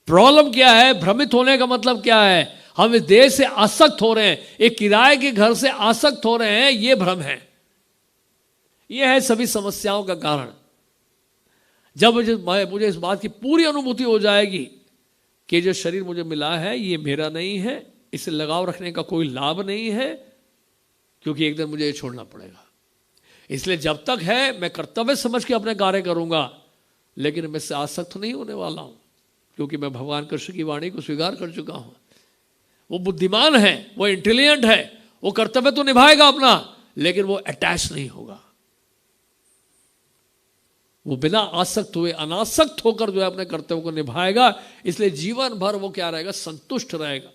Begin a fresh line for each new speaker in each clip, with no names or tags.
Problem क्या है, भ्रमित होने का मतलब क्या है, हम इस देह से आसक्त हो रहे हैं, एक किराए के घर से आसक्त हो रहे हैं, ये भ्रम है। ये है सभी समस्याओं का कारण। जब मुझे इस बात की पूरी अनुभूति हो जाएगी कि जो शरीर मुझे मिला है ये मेरा नहीं है, इससे लगाव रखने का कोई लाभ नहीं है, क्योंकि एक दिन मुझे ये छोड़ना पड़ेगा। इसलिए जब तक है मैं कर्तव्य समझ के अपने कार्य करूंगा, लेकिन मैं इससे आसक्त नहीं होने वाला हूं, क्योंकि मैं भगवान कृष्ण की वाणी को स्वीकार कर चुका हूं। वो बुद्धिमान है, वो इंटेलिजेंट है, वो कर्तव्य तो निभाएगा अपना, लेकिन वो अटैच नहीं होगा। वो बिना आसक्त हुए अनासक्त होकर जो है अपने कर्तव्य को निभाएगा। इसलिए जीवन भर वो क्या रहेगा, संतुष्ट रहेगा।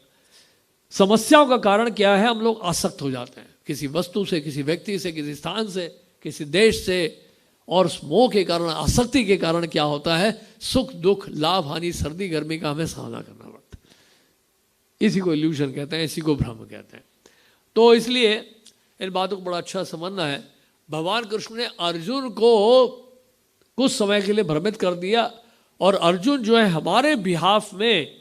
समस्याओं का कारण क्या है, हम लोग आसक्त हो जाते हैं किसी वस्तु से, किसी व्यक्ति से, किसी स्थान से, किसी देश से, और मोह के कारण, आसक्ति के कारण क्या होता है, सुख दुख, लाभ हानि, सर्दी गर्मी का हमें सामना करना पड़ता है। इसी को इल्यूजन कहते हैं, इसी को भ्रम कहते हैं। तो इसलिए इन बातों को बड़ा अच्छा समझना है। भगवान कृष्ण ने अर्जुन को कुछ समय के लिए भ्रमित कर दिया, और अर्जुन जो है हमारे बिहाफ में,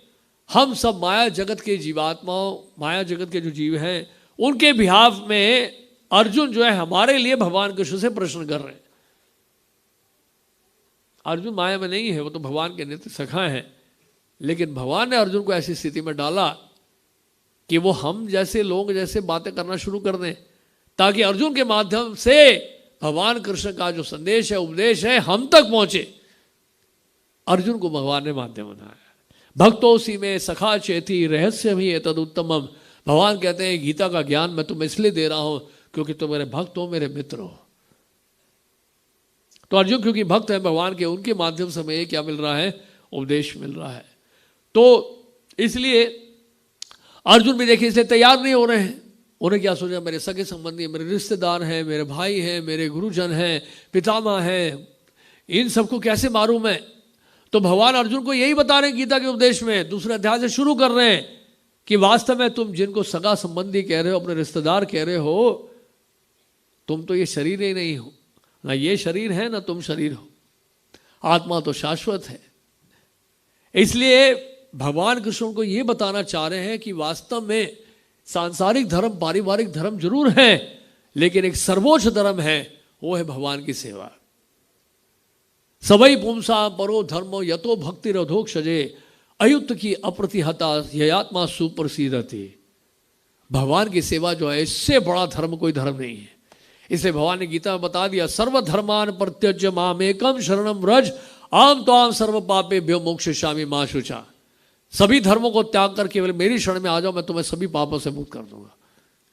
हम सब माया जगत के जीवात्माओं, माया जगत के जो जीव हैं, उनके बिहाफ में अर्जुन जो है हमारे लिए भगवान कृष्ण से प्रश्न कर रहे हैं। अर्जुन माया में नहीं है, वो तो भगवान के नित्य सखा हैं, लेकिन भगवान ने अर्जुन को ऐसी स्थिति में डाला कि वो हम जैसे लोग जैसे बातें करना शुरू कर दें, ताकि अर्जुन के माध्यम से भगवान कृष्ण का जो संदेश है, उपदेश है, हम तक पहुंचे। अर्जुन को भगवान ने माध्यम बनाया। भक्तोसी में सखा चेती रहस्य भी है तद उत्तमम। भगवान कहते हैं गीता का ज्ञान मैं तुम्हें इसलिए दे रहा हूं क्योंकि तुम मेरे भक्त हो, मेरे मित्र हो। तो अर्जुन क्योंकि भक्त है भगवान के, उनके माध्यम से हमें क्या मिल रहा है, उपदेश मिल रहा है। तो इसलिए अर्जुन भी देखिए इसलिए तैयार नहीं हो रहे हैं। उन्हें क्या सोचा, मेरे सगे संबंधी, मेरे रिश्तेदार हैं, मेरे भाई हैं, मेरे गुरुजन हैं, पितामह हैं, इन सबको कैसे मारूं मैं। तो भगवान अर्जुन को यही बता रहे हैं गीता के उपदेश में, दूसरे अध्याय से शुरू कर रहे हैं कि वास्तव में तुम जिनको सगा संबंधी कह रहे हो, अपने रिश्तेदार कह रहे हो, तुम तो ये शरीर ही नहीं हो, ना ये शरीर है ना तुम शरीर हो। आत्मा तो शाश्वत है। इसलिए भगवान कृष्ण को ये बताना चाह रहे हैं कि वास्तव में सांसारिक धर्म, पारिवारिक धर्म जरूर है, लेकिन एक सर्वोच्च धर्म है, वो है भगवान की सेवा। सबई पुंसा परो धर्मो यतो भक्ति रधोक्षजे अयुक्त की अप्रतिहता यत्मा सुप्रसिद्धति। भगवान की सेवा जो है, इससे बड़ा धर्म कोई धर्म नहीं है। इसलिए भगवान ने गीता में बता दिया, सर्वधर्मान प्रत्यज्य मामेकम शरणम व्रज आम तो आम सर्व पापे भ्यो मोक्षयिष्यामि मा शुचा। सभी धर्मों को त्याग कर केवल मेरी शरण में आ जाओ, मैं तुम्हें सभी पापों से मुक्त कर दूंगा।